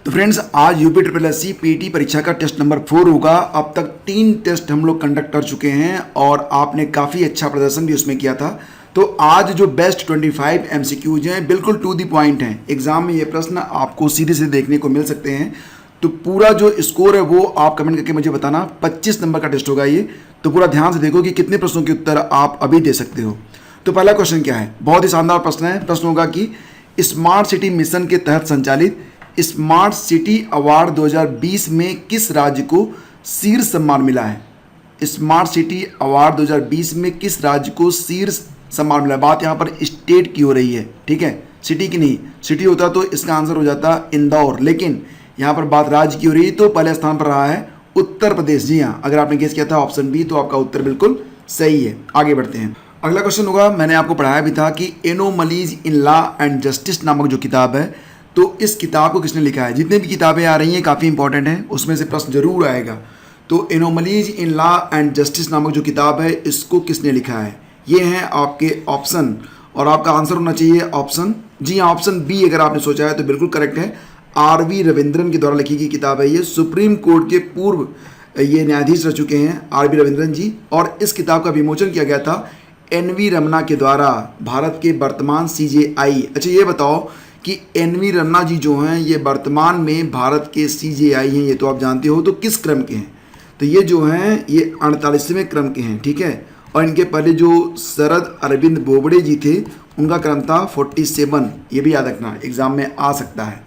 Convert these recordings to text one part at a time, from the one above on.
तो फ्रेंड्स आज UP triple S C PT परीक्षा का टेस्ट नंबर 4 होगा। अब तक 3 टेस्ट हम लोग कंडक्ट कर चुके हैं और आपने काफ़ी अच्छा प्रदर्शन भी उसमें किया था। तो आज जो बेस्ट 25 एमसीक्यूज हैं बिल्कुल टू दी पॉइंट हैं। एग्जाम में ये प्रश्न आपको सीधे से देखने को मिल सकते हैं। तो पूरा जो स्कोर है वो आप कमेंट करके मुझे बताना। 25 नंबर का टेस्ट होगा ये, तो पूरा ध्यान से देखो कि कितने प्रश्नों के उत्तर आप अभी दे सकते हो। तो पहला क्वेश्चन क्या है, बहुत ही शानदार प्रश्न है। प्रश्न होगा कि स्मार्ट सिटी मिशन के तहत संचालित स्मार्ट सिटी अवार्ड 2020 में किस राज्य को शीर्ष सम्मान मिला है। स्मार्ट सिटी अवार्ड 2020 में किस राज्य को शीर्ष सम्मान मिला है। बात यहाँ पर स्टेट की हो रही है, ठीक है, सिटी की नहीं। सिटी होता तो इसका आंसर हो जाता इंदौर, लेकिन यहाँ पर बात राज्य की हो रही है। तो पहले स्थान पर रहा है उत्तर प्रदेश। जी हाँ, अगर आपने गेस किया था ऑप्शन बी तो आपका उत्तर बिल्कुल सही है। आगे बढ़ते हैं। अगला क्वेश्चन होगा, मैंने आपको पढ़ाया भी था कि anomalies in law and justice नामक जो किताब है, तो इस किताब को किसने लिखा है। जितने भी किताबें आ रही हैं काफ़ी इंपॉर्टेंट हैं, उसमें से प्रश्न जरूर आएगा। तो anomalies in law and justice नामक जो किताब है, इसको किसने लिखा है। ये हैं आपके ऑप्शन और आपका आंसर होना चाहिए ऑप्शन, जी हाँ, ऑप्शन बी। अगर आपने सोचा है तो बिल्कुल करेक्ट है। आर.वी. रविंद्रन के द्वारा लिखी गई किताब है ये। सुप्रीम कोर्ट के पूर्व ये न्यायाधीश रह चुके हैं आर.वी. रविंद्रन जी, और इस किताब का विमोचन किया गया था एन.वी. रमना के द्वारा, भारत के वर्तमान CJI। अच्छा ये बताओ कि एन.वी. रमना जी जो हैं ये वर्तमान में भारत के CJI हैं, ये तो आप जानते हो। तो किस क्रम के हैं, तो ये जो हैं ये 48वें क्रम के हैं, ठीक है। और इनके पहले जो शरद अरविंद बोबड़े जी थे उनका क्रम था 47। ये भी याद रखना, एग्जाम में आ सकता है।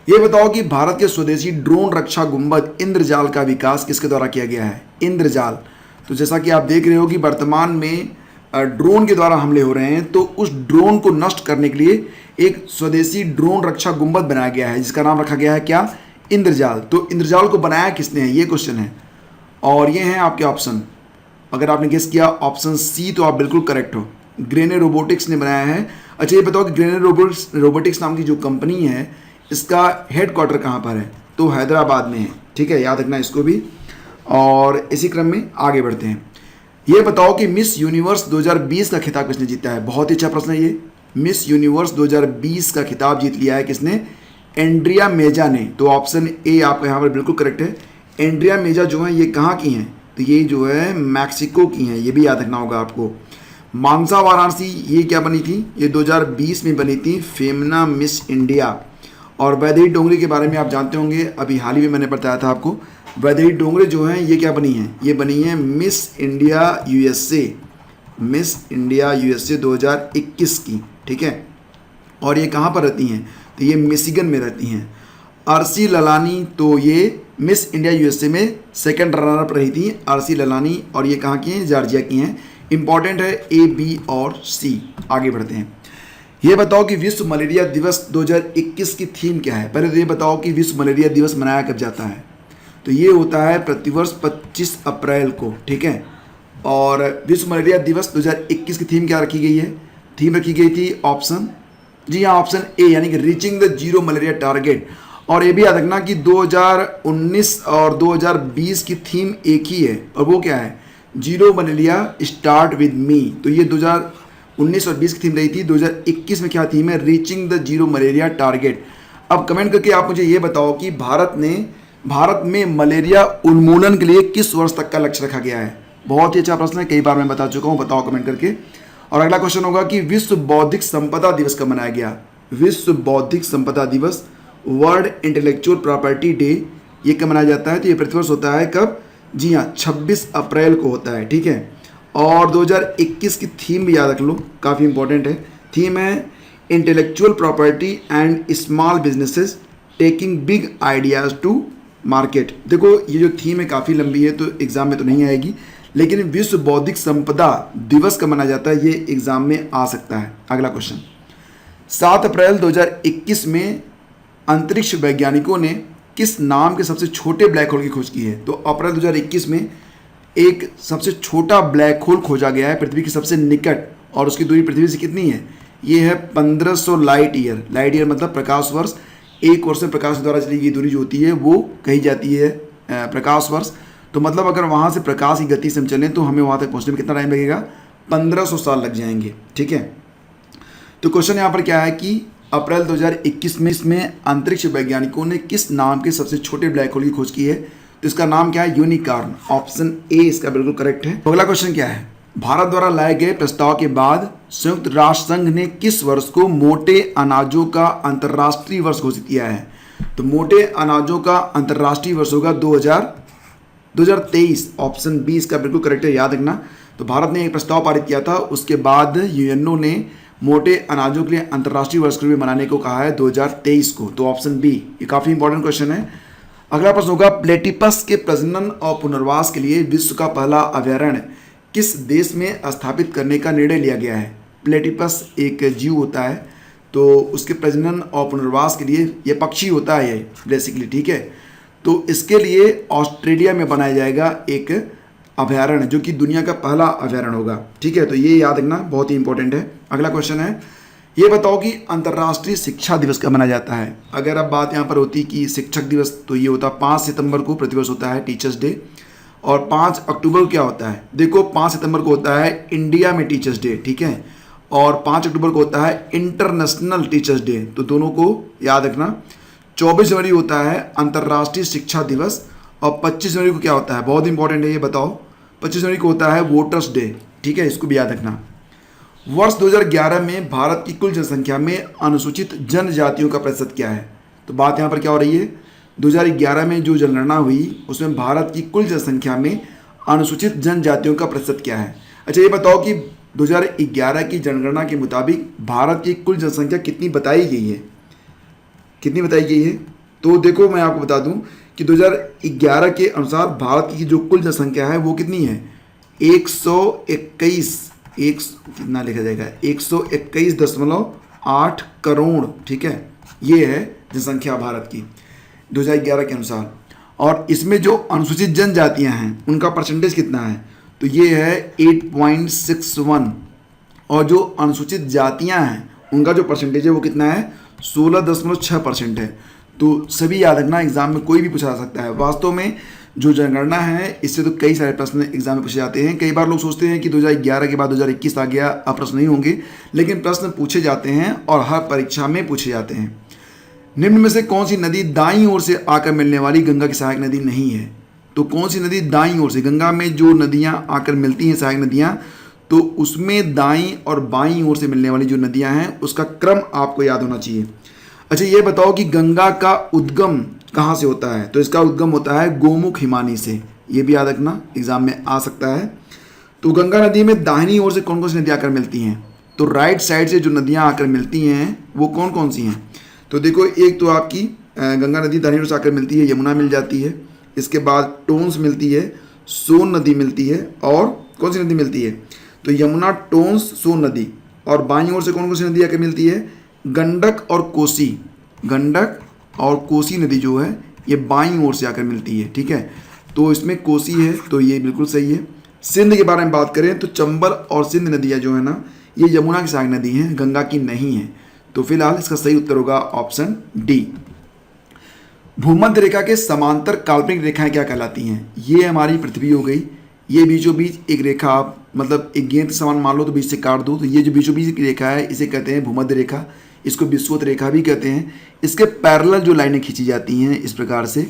ये बताओ कि भारत के स्वदेशी ड्रोन रक्षा गुंबद इंद्रजाल का विकास किसके द्वारा किया गया है। इंद्रजाल, तो जैसा कि आप देख रहे हो कि वर्तमान में ड्रोन के द्वारा हमले हो रहे हैं, तो उस ड्रोन को नष्ट करने के लिए एक स्वदेशी ड्रोन रक्षा गुंबद बनाया गया है, जिसका नाम रखा गया है क्या, इंद्रजाल। तो इंद्रजाल को बनाया किसने है, ये क्वेश्चन है। और ये हैं आपके ऑप्शन। अगर आपने गेस किया ऑप्शन सी तो आप बिल्कुल करेक्ट हो, ग्रेने रोबोटिक्स ने बनाया है। अच्छा ये बताओ कि ग्रेने रोबोटिक्स नाम की जो कंपनी है, इसका हेडक्वार्टर कहाँ पर है, तो हैदराबाद में है, ठीक है, याद रखना इसको भी। और इसी क्रम में आगे बढ़ते हैं। ये बताओ कि मिस यूनिवर्स 2020 का खिताब किसने जीता है। बहुत ही अच्छा प्रश्न है ये। मिस यूनिवर्स 2020 का खिताब जीत लिया है किसने, एंड्रिया मेजा ने। तो ऑप्शन ए आपका यहाँ पर बिल्कुल करेक्ट है। एंड्रिया मेजा जो है ये कहाँ की हैं, तो ये जो है मैक्सिको की हैं, ये भी याद रखना होगा आपको। मानसा वाराणसी ये क्या बनी थी, ये 2020 में बनी थी फेमना मिस इंडिया। और वैदेही डोंगरी के बारे में आप जानते होंगे, अभी हाल ही में मैंने बताया था आपको। वैदेही डोंगरे जो हैं ये क्या बनी हैं, ये बनी हैं miss India USA, miss India USA 2021 की, ठीक है। और ये कहाँ पर रहती हैं, तो ये मिशिगन में रहती हैं। आरसी ललानी, तो ये मिस इंडिया USA में सेकंड रनर अप रही थी आरसी ललानी, और ये कहाँ की हैं, जॉर्जिया की हैं। इंपॉर्टेंट है A, B और C। आगे बढ़ते हैं। ये बताओ कि विश्व मलेरिया दिवस 2021 की थीम क्या है। पहले तो ये बताओ कि विश्व मलेरिया दिवस मनाया कब जाता है, तो ये होता है प्रतिवर्ष 25 अप्रैल को, ठीक है। और विश्व मलेरिया दिवस 2021 की थीम क्या रखी गई है, थीम रखी गई थी ऑप्शन, जी हाँ, ऑप्शन ए, यानी कि reaching the zero malaria target. और ये भी याद रखना कि 2019 और 2020 की थीम एक ही है, और वो क्या है, zero malaria start with me. तो ये 2019 और 20 की थीम रही थी। 2021 में क्या थीम है, reaching the zero malaria target. अब कमेंट करके आप मुझे ये बताओ कि भारत में मलेरिया उन्मूलन के लिए किस वर्ष तक का लक्ष्य रखा गया है। बहुत ही अच्छा प्रश्न है, कई बार मैं बता चुका हूँ, बताओ कमेंट करके। और अगला क्वेश्चन होगा कि विश्व बौद्धिक संपदा दिवस कब मनाया गया। विश्व बौद्धिक संपदा दिवस, वर्ल्ड इंटेलेक्चुअल प्रॉपर्टी डे, ये कब मनाया जाता है, तो ये प्रतिवर्ष होता है कब, जी हाँ, 26 अप्रैल को होता है, ठीक है। और 2021 की थीम भी याद रख लो, काफ़ी इंपॉर्टेंट है। थीम है intellectual property and small businesses taking big ideas to market. देखो ये जो थीम है काफ़ी लंबी है, तो एग्जाम में तो नहीं आएगी, लेकिन विश्व बौद्धिक संपदा दिवस कब मनाया जाता है, ये एग्जाम में आ सकता है। अगला क्वेश्चन, 7 अप्रैल 2021 में अंतरिक्ष वैज्ञानिकों ने किस नाम के सबसे छोटे ब्लैक होल की खोज की है। तो अप्रैल 2021 में एक सबसे छोटा ब्लैक होल खोजा गया है पृथ्वी के सबसे निकट, और उसकी दूरी पृथ्वी से कितनी है, ये है 1500 लाइट ईयर। लाइट ईयर मतलब प्रकाश वर्ष। एक वर्ष में प्रकाश द्वारा चली गई दूरी जो होती है वो कही जाती है प्रकाश वर्ष। तो मतलब अगर वहाँ से प्रकाश की गति से हम चलें तो हमें वहाँ तक पहुँचने में कितना टाइम लगेगा, 1500 साल लग जाएंगे, ठीक है। तो क्वेश्चन यहाँ पर क्या है कि अप्रैल 2021 में इसमें अंतरिक्ष वैज्ञानिकों ने किस नाम के सबसे छोटे ब्लैक होल की खोज की है? तो इसका नाम क्या है? यूनिकॉर्न। ऑप्शन ए इसका बिल्कुल करेक्ट है। अगला क्वेश्चन क्या है? भारत द्वारा लाए गए प्रस्ताव के बाद संयुक्त राष्ट्र संघ ने किस वर्ष को मोटे अनाजों का अंतर्राष्ट्रीय वर्ष घोषित किया है? तो मोटे अनाजों का अंतर्राष्ट्रीय वर्ष होगा 2023। ऑप्शन बी इसका बिल्कुल करेक्ट है, याद रखना। तो भारत ने एक प्रस्ताव पारित किया था, उसके बाद यूएनओ ने मोटे अनाजों के लिए अंतर्राष्ट्रीय वर्ष के रूप में मनाने को कहा है 2023 को। तो ऑप्शन बी, ये काफ़ी इंपॉर्टेंट क्वेश्चन है। अगला प्रश्न होगा, प्लेटिपस के प्रजनन और पुनर्वास के लिए विश्व का पहला अभयारण्य किस देश में स्थापित करने का निर्णय लिया गया है? प्लेटिपस एक जीव होता है, तो उसके प्रजनन और पुनर्वास के लिए, ये पक्षी होता है ये बेसिकली, ठीक है। तो इसके लिए ऑस्ट्रेलिया में बनाया जाएगा एक अभयारण्य, जो कि दुनिया का पहला अभयारण्य होगा, ठीक है। तो ये याद रखना, बहुत ही इंपॉर्टेंट है। अगला क्वेश्चन है, ये बताओ कि अंतर्राष्ट्रीय शिक्षा दिवस कब मनाया जाता है? अगर अब बात यहाँ पर होती कि शिक्षक दिवस, तो ये होता 5 सितंबर को प्रतिवर्ष होता है टीचर्स डे। और 5 अक्टूबर को क्या होता है? देखो 5 सितंबर को होता है इंडिया में टीचर्स डे, ठीक है। और 5 अक्टूबर को होता है इंटरनेशनल टीचर्स डे, तो दोनों को याद रखना। 24 जनवरी होता है अंतर्राष्ट्रीय शिक्षा दिवस, और 25 जनवरी को क्या होता है? बहुत इंपॉर्टेंट है, ये बताओ। 25 जनवरी को होता है वोटर्स डे, ठीक है, इसको भी याद रखना। वर्ष 2011 में भारत की कुल जनसंख्या में अनुसूचित जनजातियों का प्रतिशत क्या है? तो बात यहाँ पर क्या हो रही है? 2011 में जो जनगणना हुई उसमें भारत की कुल जनसंख्या में अनुसूचित जनजातियों का प्रतिशत क्या है? अच्छा, ये बताओ कि 2011 की जनगणना के मुताबिक भारत की कुल जनसंख्या कितनी बताई गई है? कितनी बताई गई है? तो देखो मैं आपको बता दूं कि 2011 के अनुसार भारत की जो कुल जनसंख्या है वो कितनी है? 121, कितना लिखा जाएगा? 121.8 करोड़, ठीक है। ये है जनसंख्या भारत की 2011 के अनुसार। और इसमें जो अनुसूचित जनजातियां हैं उनका परसेंटेज कितना है? तो ये है 8.61। और जो अनुसूचित जातियां हैं उनका जो परसेंटेज है वो कितना है? 16.6% है। तो सभी याद रखना, एग्जाम में कोई भी पूछा जा सकता है। वास्तव में जो जनगणना है इससे तो कई सारे प्रश्न एग्जाम में पूछे जाते हैं। कई बार लोग सोचते हैं कि 2011 के बाद 2021 आ गया, अब प्रश्न नहीं होंगे, लेकिन प्रश्न पूछे जाते हैं और हर परीक्षा में पूछे जाते हैं। निम्न में से कौन सी नदी दाईं ओर से आकर मिलने वाली गंगा की सहायक नदी नहीं है? तो कौन सी नदी दाईं ओर से? गंगा में जो नदियां आकर मिलती हैं सहायक नदियां, तो उसमें दाईं और बाईं ओर से मिलने वाली जो नदियां हैं उसका क्रम आपको याद होना चाहिए। अच्छा, ये बताओ कि गंगा का उद्गम कहाँ से होता है? तो इसका उद्गम होता है गोमुख हिमानी से, ये भी याद रखना, एग्जाम में आ सकता है। तो गंगा नदी में दाहिनी ओर से कौन कौन सी नदियाँ आकर मिलती हैं? तो राइट साइड से जो नदियाँ आकर मिलती हैं वो कौन कौन सी हैं? तो देखो, एक तो आपकी गंगा नदी दाहिनी ओर से आकर मिलती है, यमुना मिल जाती है, इसके बाद टोंस मिलती है, सोन नदी मिलती है, और कौन सी नदी मिलती है? तो यमुना, टोंस, सोन नदी। और बाईं ओर से कौन कौन सी नदी आकर मिलती है? गंडक और कोसी। गंडक और कोसी नदी जो है ये बाईं ओर से आकर मिलती है, ठीक है। तो इसमें कोसी है, तो ये बिल्कुल सही है। सिंध के बारे में बात करें तो चंबल और सिंध नदियाँ जो है ना, ये यमुना की सहायक नदी हैं, गंगा की नहीं है। तो फिलहाल इसका सही उत्तर होगा ऑप्शन डी। भूमध्य रेखा के समांतर काल्पनिक रेखाएं क्या कहलाती हैं? ये हमारी पृथ्वी हो गई, ये बीचों बीच एक रेखा, आप मतलब एक गेंद समान मान लो तो बीच से काट दो, तो ये जो बीचों बीच की रेखा है इसे कहते हैं भूमध्य रेखा। इसको विषुवत रेखा भी कहते हैं। इसके पैरेलल जो लाइनें खींची जाती हैं इस प्रकार से,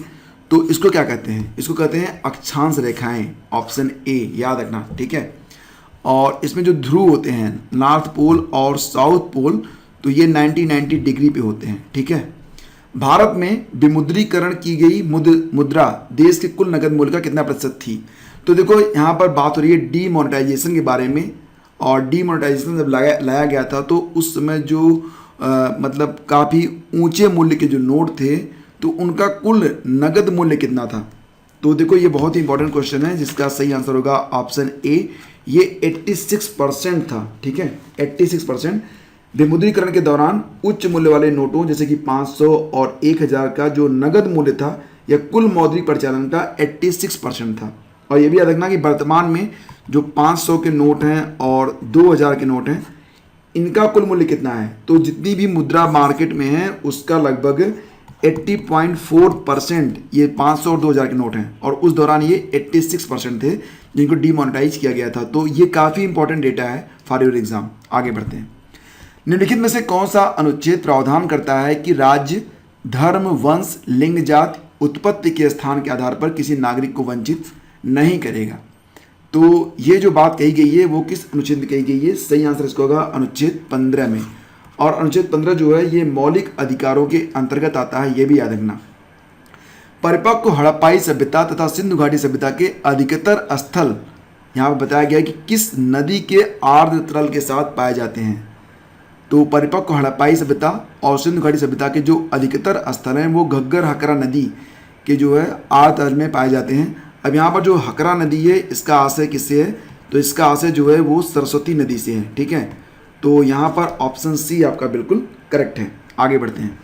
तो इसको क्या कहते हैं? इसको कहते हैं अक्षांश रेखाएं। ऑप्शन ए याद रखना, ठीक है। और इसमें जो ध्रुव होते हैं, नॉर्थ पोल और साउथ पोल, तो ये 90 डिग्री पे होते हैं, ठीक है। भारत में विमुद्रीकरण की गई मुद्रा देश के कुल नगद मूल्य का कितना प्रतिशत थी? तो देखो यहाँ पर बात हो रही है डीमोनेटाइजेशन के बारे में। और डीमोनेटाइजेशन जब लाया गया था तो उस समय जो मतलब काफ़ी ऊंचे मूल्य के जो नोट थे, तो उनका कुल नगद मूल्य कितना था? तो देखो, ये बहुत ही इंपॉर्टेंट क्वेश्चन है, जिसका सही आंसर होगा ऑप्शन ए, ये 86% था, ठीक है। 86%। विमुद्रीकरण के दौरान उच्च मूल्य वाले नोटों जैसे कि 500 और 1000 का जो नगद मूल्य था यह कुल मौद्रिक परिचालन का 86% था। और ये भी याद रखना कि वर्तमान में जो 500 के नोट हैं और 2000 के नोट हैं, इनका कुल मूल्य कितना है? तो जितनी भी मुद्रा मार्केट में है उसका लगभग 80.4% ये 500 और 2000 के नोट हैं, और उस दौरान ये 86% थे जिनको डीमोनेटाइज किया गया था। तो ये काफ़ी इंपॉर्टेंट डेटा है फॉर योर एग्जाम। आगे बढ़ते हैं। निम्नलिखित में से कौन सा अनुच्छेद प्रावधान करता है कि राज्य धर्म, वंश, लिंग, जाति, उत्पत्ति के स्थान के आधार पर किसी नागरिक को वंचित नहीं करेगा? तो ये जो बात कही गई है वो किस अनुच्छेद में कही गई है? सही आंसर इसका होगा अनुच्छेद 15 में। और अनुच्छेद 15 जो है ये मौलिक अधिकारों के अंतर्गत आता है, ये भी याद रखना। परिपक्व हड़प्पाई सभ्यता तथा सिंधु घाटी सभ्यता के अधिकतर स्थल यहाँ पर बताया गया है कि किस नदी के आर्द्र तल के साथ पाए जाते हैं? तो परिपक्व हड़प्पाई सभ्यता और सिंधु घाटी सभ्यता के जो अधिकतर स्थल हैं वो घग्गर हकरा नदी के जो है आर्द्र तल में पाए जाते हैं। अब यहाँ पर जो हकरा नदी है इसका आशय किससे है? तो इसका आशय जो है वो सरस्वती नदी से है, ठीक है। तो यहाँ पर ऑप्शन सी आपका बिल्कुल करेक्ट है। आगे बढ़ते हैं।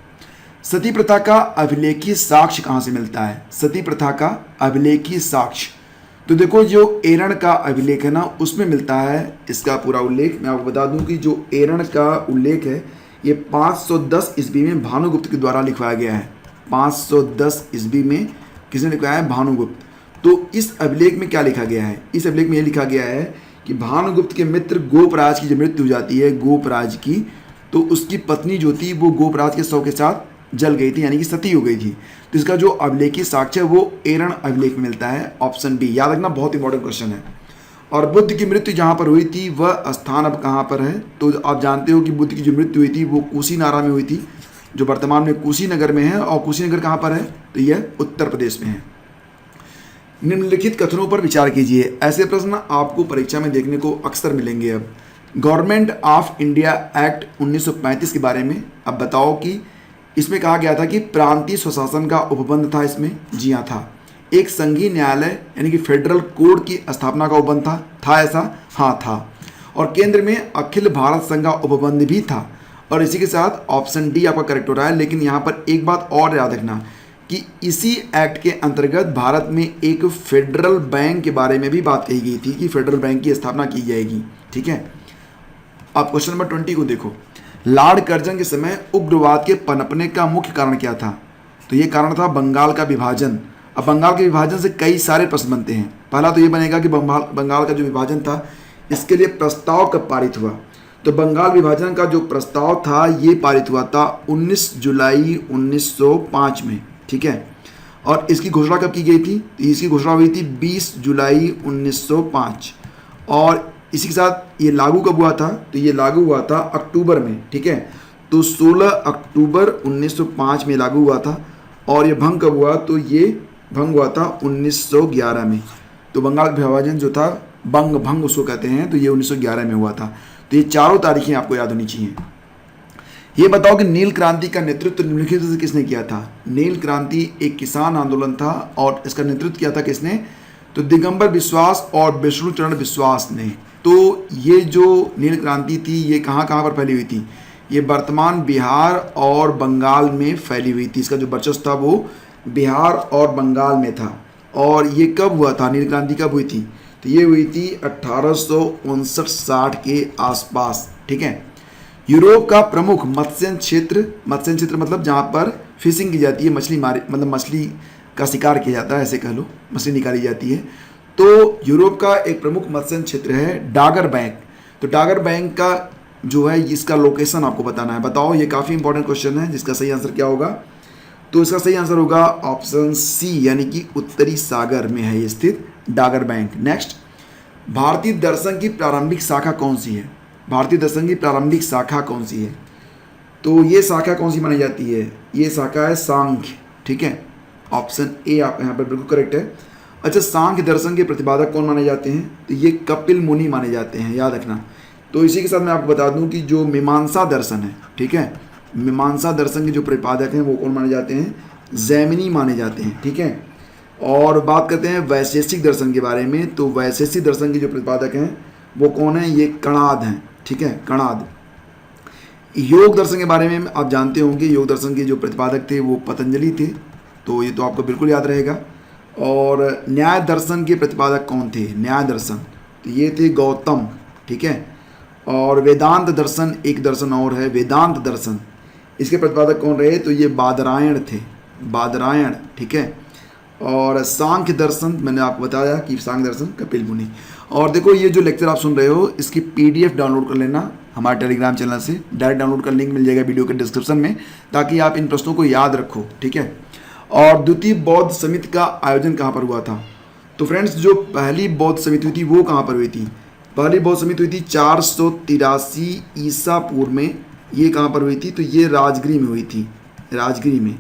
सती प्रथा का अभिलेखीय साक्ष्य कहाँ से मिलता है? सती प्रथा का अभिलेखीय साक्ष्य, तो देखो जो एरण का अभिलेख है ना उसमें मिलता है इसका पूरा उल्लेख। मैं आपको बता दूं कि जो एरण का उल्लेख है ये 510 ईस्वी में भानुगुप्त के द्वारा लिखवाया गया है। 510 ईस्वी में किसने लिखवाया है? भानुगुप्त। तो इस अभिलेख में क्या लिखा गया है? इस अभिलेख में ये लिखा गया है कि भानुगुप्त के मित्र गोपराज की जब मृत्यु हो जाती है, गोपराज की, तो उसकी पत्नी जो थी वो गोपराज के शव के साथ जल गई थी, यानी कि सती हो गई थी। तो इसका जो अभिलेखीय साक्ष्य है वो एरण अभिलेख में मिलता है, ऑप्शन बी। याद रखना, बहुत इंपॉर्टेंट क्वेश्चन है। और बुद्ध की मृत्यु जहाँ पर हुई थी वह स्थान अब कहाँ पर है? तो आप जानते हो कि बुद्ध की जो मृत्यु हुई थी वो कुशीनारा में हुई थी, जो वर्तमान में कुशीनगर में है। और कुशीनगर कहाँ पर है? तो यह उत्तर प्रदेश में है। निम्नलिखित कथनों पर विचार कीजिए। ऐसे प्रश्न आपको परीक्षा में देखने को अक्सर मिलेंगे। अब गवर्नमेंट ऑफ इंडिया एक्ट 1935 के बारे में अब बताओ कि इसमें कहा गया था कि प्रांतीय स्वशासन का उपबंध था इसमें। जी हाँ, था। एक संघीय न्यायालय यानी कि फेडरल कोड की स्थापना का उपबंध था ऐसा? हाँ था। और केंद्र में अखिल भारत संघ का उपबंध भी था। और इसी के साथ ऑप्शन डी आपका करेक्ट हो रहा है। लेकिन यहाँ पर एक बात और याद रखना कि इसी एक्ट के अंतर्गत भारत में एक फेडरल बैंक के बारे में भी बात कही गई थी कि फेडरल बैंक की स्थापना की जाएगी, ठीक है। अब क्वेश्चन नंबर 20 को देखो। लॉर्ड कर्जन के समय उग्रवाद के पनपने का मुख्य कारण क्या था? तो ये कारण था बंगाल का विभाजन। अब बंगाल के विभाजन से कई सारे प्रश्न बनते हैं। पहला तो ये बनेगा कि बंगाल का जो विभाजन था इसके लिए प्रस्ताव कब पारित हुआ? तो बंगाल विभाजन का जो प्रस्ताव था ये पारित हुआ था 19 जुलाई 1905 में, ठीक है। और इसकी घोषणा कब की गई थी? तो इसकी घोषणा हुई थी 20 जुलाई 1905। और इसी के साथ ये लागू कब हुआ था? तो ये लागू हुआ था अक्टूबर में, ठीक है। तो 16 अक्टूबर 1905 में लागू हुआ था। और ये भंग कब हुआ? तो ये भंग हुआ था 1911 में। तो बंगाल विभाजन जो था भंग उसको कहते हैं, तो ये 1911 में हुआ था। तो ये चारों तारीखें आपको याद होनी चाहिए। ये बताओ कि नील क्रांति का नेतृत्व निम्नलिखित से किसने किया था? नील क्रांति एक किसान आंदोलन था और इसका नेतृत्व किया था किसने? तो दिगंबर बिश्वास और विष्णुचरण विश्वास ने। तो ये जो नील क्रांति थी ये कहाँ कहाँ पर फैली हुई थी? ये वर्तमान बिहार और बंगाल में फैली हुई थी। इसका जो वर्चस्व था वो बिहार और बंगाल में था। और ये कब हुआ था? नील क्रांति कब हुई थी? तो ये हुई थी 1859-60 के आसपास, ठीक है। यूरोप का प्रमुख मत्स्य क्षेत्र मतलब जहाँ पर फिशिंग की जाती है, मछली का शिकार किया जाता है, ऐसे कह लो, मछली निकाली जाती है। तो यूरोप का एक प्रमुख मत्स्य क्षेत्र है डागर बैंक। तो डागर बैंक का जो है इसका लोकेशन आपको बताना है। बताओ, ये काफ़ी इंपॉर्टेंट क्वेश्चन है जिसका सही आंसर क्या होगा? तो इसका सही आंसर होगा ऑप्शन सी, यानी कि उत्तरी सागर में है ये स्थित डागर बैंक। नेक्स्ट, भारतीय दर्शन की प्रारंभिक शाखा कौन सी है? भारतीय दर्शन की प्रारंभिक शाखा कौन सी है? तो ये शाखा कौन सी मानी जाती है? ये शाखा है सांख्य, ठीक है। ऑप्शन ए आप यहाँ पर बिल्कुल करेक्ट है। अच्छा, सांख्य दर्शन के प्रतिपादक कौन माने जाते हैं? तो ये कपिल मुनि माने जाते हैं, याद रखना। तो इसी के साथ मैं आपको बता दूं कि जो मीमांसा दर्शन है, ठीक है, मीमांसा दर्शन के जो प्रतिपादक हैं वो कौन माने जाते हैं? जैमिनी माने जाते हैं, ठीक है। और बात करते हैं वैशेषिक दर्शन के बारे में। तो वैशेषिक दर्शन के जो प्रतिपादक हैं वो कौन है? ये कणाद हैं, ठीक है, कणाद। योग दर्शन के बारे में आप जानते होंगे, योग दर्शन के जो प्रतिपादक थे वो पतंजलि थे, तो ये तो आपको बिल्कुल याद रहेगा। और न्याय दर्शन के प्रतिपादक कौन थे? न्याय दर्शन, तो ये थे गौतम, ठीक है। और वेदांत दर्शन एक दर्शन और है, वेदांत दर्शन, इसके प्रतिपादक कौन रहे? तो ये बादरायण थे, बादरायण, ठीक है। और सांख्य दर्शन मैंने आपको बताया कि सांख्य दर्शन कपिल मुनि। और देखो, ये जो लेक्चर आप सुन रहे हो इसकी PDF डाउनलोड कर लेना, हमारे टेलीग्राम चैनल से। डायरेक्ट डाउनलोड का लिंक मिल जाएगा वीडियो के डिस्क्रिप्शन में, ताकि आप इन प्रश्नों को याद रखो, ठीक है। और द्वितीय बौद्ध समिति का आयोजन कहाँ पर हुआ था? तो फ्रेंड्स, जो पहली बौद्ध समिति हुई थी वो कहाँ पर हुई थी? पहली बौद्ध समिति हुई थी 483 ईसा पूर्व में। ये कहाँ पर हुई थी? तो ये राजगिरी में हुई थी, राजगिरी में।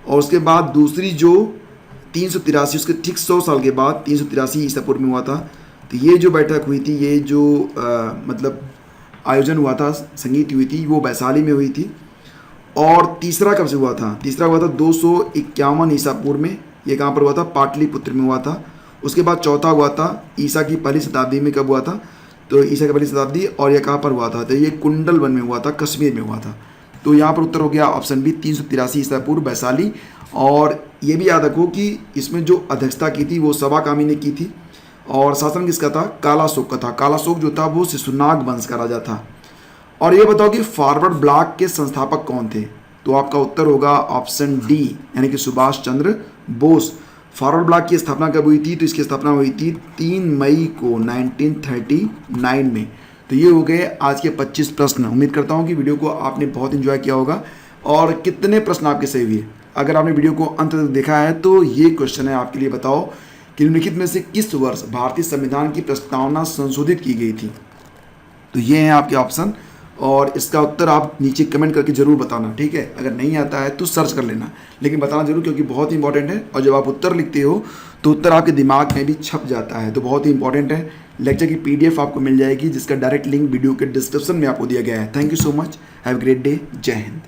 और उसके बाद दूसरी जो 383, उसके ठीक 100 साल के बाद 383 ईसा पूर्व में हुआ था। तो ये जो बैठक हुई थी, ये जो मतलब आयोजन हुआ था, संगीत हुई थी, वो वैशाली में हुई थी। और तीसरा कब से हुआ था? तीसरा हुआ था 251 ईसा पूर्व में। ये कहाँ पर हुआ था? पाटलिपुत्र में हुआ था। उसके बाद चौथा हुआ था ईसा की पहली शताब्दी में। कब हुआ था? तो ईसा की पहली शताब्दी। और ये कहाँ पर हुआ था? तो ये कुंडलवन में हुआ था, कश्मीर में हुआ था। तो यहाँ पर उत्तर हो गया ऑप्शन बी 383 ईसा पूर्व, वैशाली। और ये भी याद रखो कि इसमें जो अध्यक्षता की थी वो सबा कामी ने की थी। और शासन किसका था? कालाशोक का था। कालाशोक जो था वो शिशुनाग वंश का राजा था। और ये बताओ कि फॉरवर्ड ब्लॉक के संस्थापक कौन थे? तो आपका उत्तर होगा ऑप्शन डी, यानी कि सुभाष चंद्र बोस। फॉरवर्ड ब्लॉक की स्थापना कब हुई थी? तो इसकी स्थापना हुई थी 3 मई को 1939 में। तो ये हो गए आज के 25 प्रश्न। उम्मीद करता हूँ कि वीडियो को आपने बहुत एंजॉय किया होगा। और कितने प्रश्न आपके सही हुए? अगर आपने वीडियो को अंत तक देखा है तो ये क्वेश्चन है आपके लिए, बताओ कि निम्नलिखित में से किस वर्ष भारतीय संविधान की प्रस्तावना संशोधित की गई थी? तो ये हैं आपके ऑप्शन, और इसका उत्तर आप नीचे कमेंट करके जरूर बताना, ठीक है। अगर नहीं आता है तो सर्च कर लेना, लेकिन बताना जरूर, क्योंकि बहुत ही इंपॉर्टेंट है। और जब आप उत्तर लिखते हो तो उत्तर आपके दिमाग में भी छप जाता है, तो बहुत ही इंपॉर्टेंट है। लेक्चर की PDF आपको मिल जाएगी, जिसका डायरेक्ट लिंक वीडियो के डिस्क्रिप्शन में आपको दिया गया है। Thank you so much, have a great day, जय हिंद।